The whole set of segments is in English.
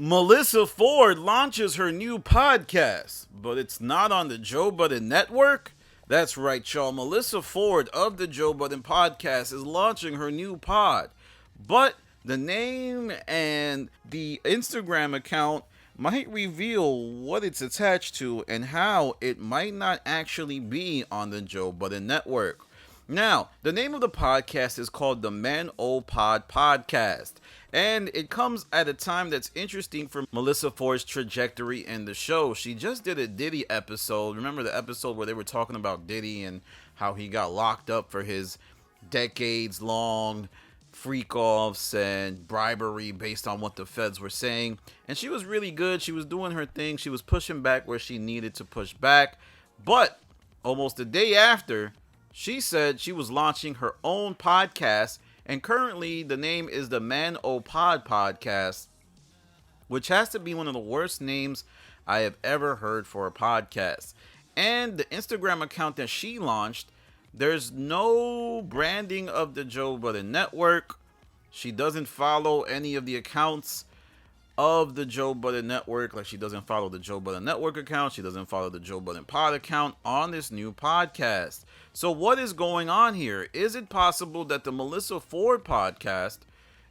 Melyssa Ford launches her new podcast, but it's not on the Joe Budden Network. That's right, y'all. Melyssa Ford of the Joe Budden Podcast is launching her new pod, but the name and the Instagram account might reveal what it's attached to and how it might not actually be on the Joe Budden Network. Now, the name of the podcast is called the Man O Pod Podcast, and it comes at a time that's interesting for Melyssa Ford's trajectory in the show. She just did a Diddy episode. Remember the episode where they were talking about Diddy and how he got locked up for his decades-long freak-offs and bribery based on what the feds were saying. And she was really good. She was doing her thing. She was pushing back where she needed to push back. But almost a day after, she said she was launching her own podcast, and currently the name is the Man O Pod Podcast, which has to be one of the worst names I have ever heard for a podcast. And the Instagram account that she launched, there's no branding of the Joe Budden Network. She doesn't follow any of the accounts of the Joe Budden Network. Like, she doesn't follow the Joe Budden Network account. She doesn't follow the Joe Budden Pod account on this new podcast. So what is going on here? Is it possible that the Melyssa Ford podcast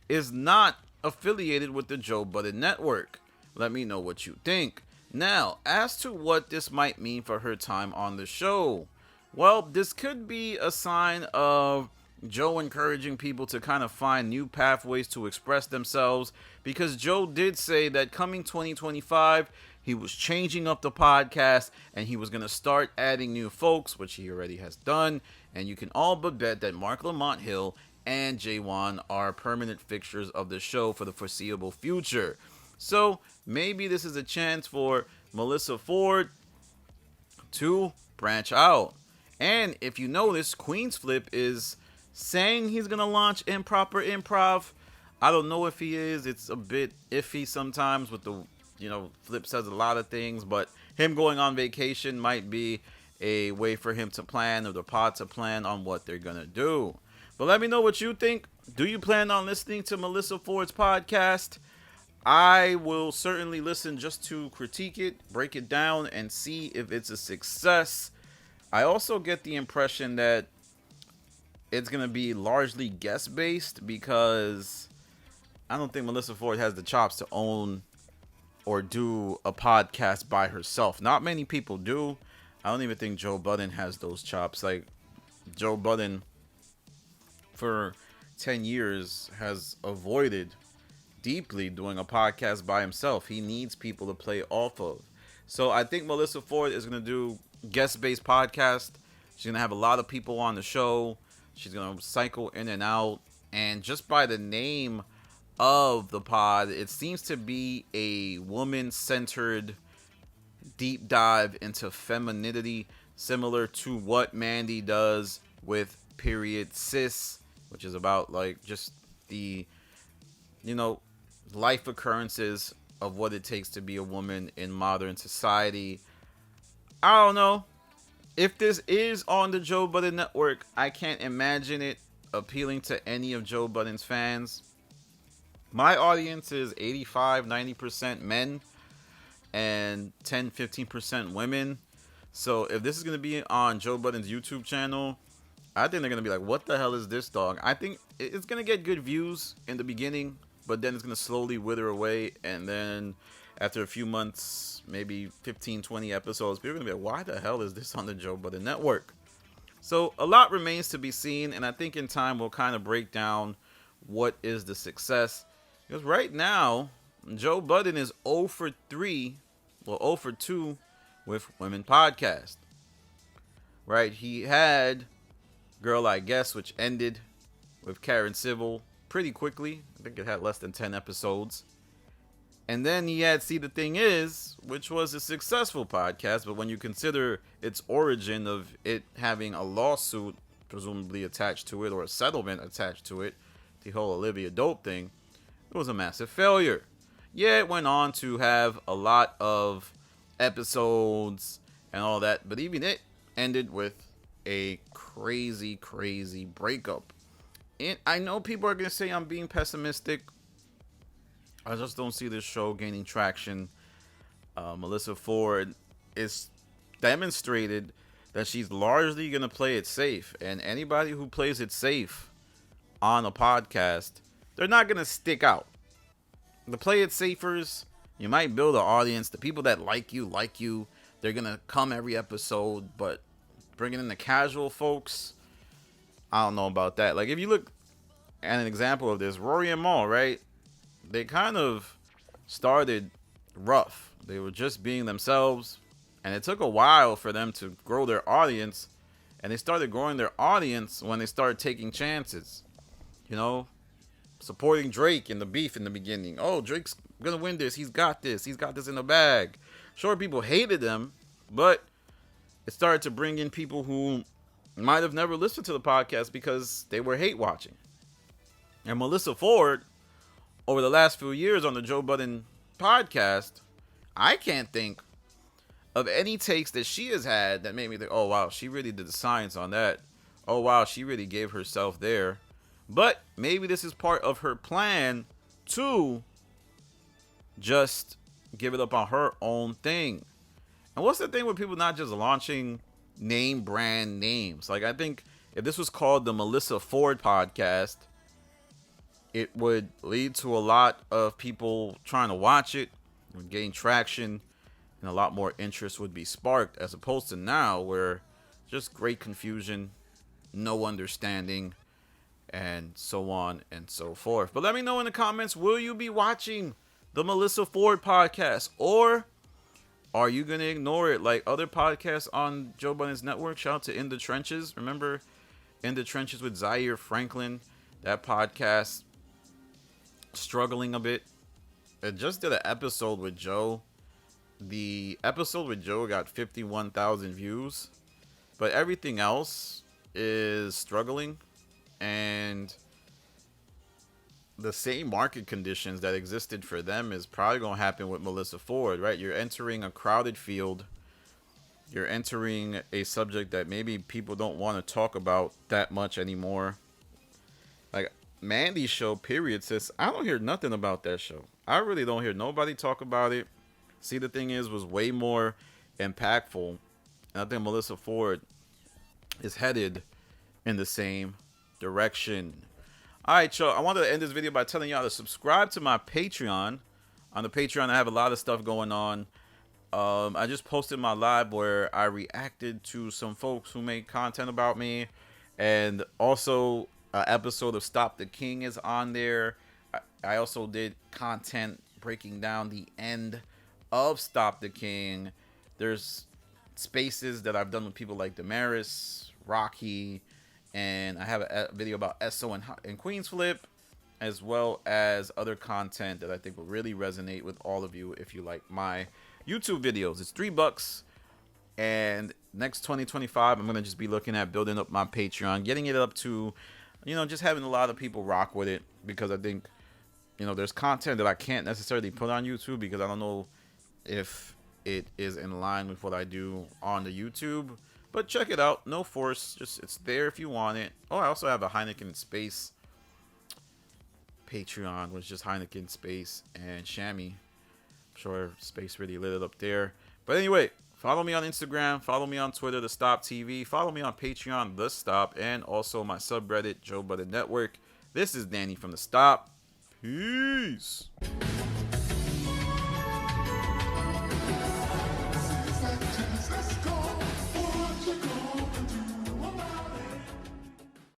is not affiliated with the Joe Budden Network? Let me know what you think. Now, as to what this might mean for her time on the show, well, this could be a sign of Joe encouraging people to kind of find new pathways to express themselves, because Joe did say that coming 2025, he was changing up the podcast and he was going to start adding new folks, which he already has done. And you can all but bet that Mark Lamont Hill and J1 are permanent fixtures of the show for the foreseeable future. So maybe this is a chance for Melyssa Ford to branch out. And if you notice, Queen's Flip is saying he's going to launch Improper Improv. I don't know if he is. It's a bit iffy sometimes with the, Flip says a lot of things, but him going on vacation might be a way for him to plan, or the pod to plan on what they're going to do. But let me know what you think. Do you plan on listening to Melyssa Ford's podcast? I will certainly listen just to critique it, break it down, and see if it's a success. I also get the impression that it's going to be largely guest-based, because I don't think Melyssa Ford has the chops to own or do a podcast by herself. Not many people do. I don't even think Joe Budden has those chops. Like, Joe Budden, for 10 years, has avoided deeply doing a podcast by himself. He needs people to play off of. So I think Melyssa Ford is going to do guest-based podcast. She's going to have a lot of people on the show. She's going to cycle in and out. And just by the name of the pod, it seems to be a woman-centered deep dive into femininity, similar to what Mandy does with Period Sis, which is about, like, just the, life occurrences of what it takes to be a woman in modern society. I don't know. If this is on the Joe Budden Network, I can't imagine it appealing to any of Joe Budden's fans. My audience is 85-90% men and 10-15% women. So if this is going to be on Joe Budden's YouTube channel, I think they're going to be like, what the hell is this, dog? I think it's going to get good views in the beginning, but then it's going to slowly wither away. And then after a few months, maybe 15, 20 episodes, people are going to be like, why the hell is this on the Joe Budden Network? So a lot remains to be seen, and I think in time we'll kind of break down what is the success. Because right now, Joe Budden is 0 for 3, well, 0 for 2 with women podcast. Right? He had Girl I Guess, which ended with Karen Civil pretty quickly. I think it had less than 10 episodes. And then he had See the Thing Is, which was a successful podcast, but when you consider its origin of it having a lawsuit presumably attached to it, or a settlement attached to it, the whole Olivia Dope thing, it was a massive failure. Yeah, it went on to have a lot of episodes and all that, but even it ended with a crazy, crazy breakup. And I know people are going to say I'm being pessimistic. I just don't see this show gaining traction. Melyssa Ford is demonstrated that she's largely going to play it safe. And anybody who plays it safe on a podcast, they're not going to stick out. The play it safers, you might build an audience. The people that like you. They're going to come every episode. But bringing in the casual folks, I don't know about that. Like, if you look at an example of this, Rory and Mal, right? They kind of started rough. They were just being themselves. And it took a while for them to grow their audience. And they started growing their audience when they started taking chances. You know, supporting Drake in the beef in the beginning. Oh, Drake's going to win this. He's got this. He's got this in the bag. Sure, people hated them. But it started to bring in people who might have never listened to the podcast because they were hate watching. And Melyssa Ford, over the last few years on the Joe Budden podcast, I can't think of any takes that she has had that made me think, oh, wow, she really did the science on that. Oh, wow, she really gave herself there. But maybe this is part of her plan to just give it up on her own thing. And what's the thing with people not just launching name brand names? Like, I think if this was called the Melyssa Ford podcast, it would lead to a lot of people trying to watch it, would gain traction, and a lot more interest would be sparked, as opposed to now where just great confusion, no understanding, and so on and so forth. But let me know in the comments, will you be watching the Melyssa Ford podcast, or are you going to ignore it like other podcasts on Joe Budden's network? Shout out to In the Trenches. Remember In the Trenches with Zaire Franklin? That podcast struggling a bit. I just did an episode with Joe. The episode with Joe got 51,000 views, but everything else is struggling. And the same market conditions that existed for them is probably going to happen with Melyssa Ford, right? You're entering a crowded field. You're entering a subject that maybe people don't want to talk about that much anymore. Like Mandy's show, period, says, I don't hear nothing about that show. I really don't hear nobody talk about it. See, the thing is, was way more impactful. And I think Melyssa Ford is headed in the same direction. All right, y'all. I wanted to end this video by telling y'all to subscribe to my Patreon. On the Patreon, I have a lot of stuff going on. I just posted my live where I reacted to some folks who made content about me. And also, an episode of Stop the King is on there. I also did content breaking down the end of Stop the King. There's spaces that I've done with people like Damaris, Rocky, and I have a video about Esso and Queens Flip, as well as other content that I think will really resonate with all of you if you like my YouTube videos. It's $3, and next 2025 I'm gonna just be looking at building up my Patreon, getting it up to, you know, just having a lot of people rock with it, because I think, you know, there's content that I can't necessarily put on YouTube because I don't know if it is in line with what I do on the YouTube. But check it out. No force. Just, it's there if you want it. Oh, I also have a Heineken Space Patreon, which is just Heineken Space and Chamois. I'm sure Space really lit it up there. But anyway, follow me on Instagram. Follow me on Twitter, The Stop TV. Follow me on Patreon, The Stop. And also my subreddit, Joe Budden Network. This is Danny from The Stop. Peace.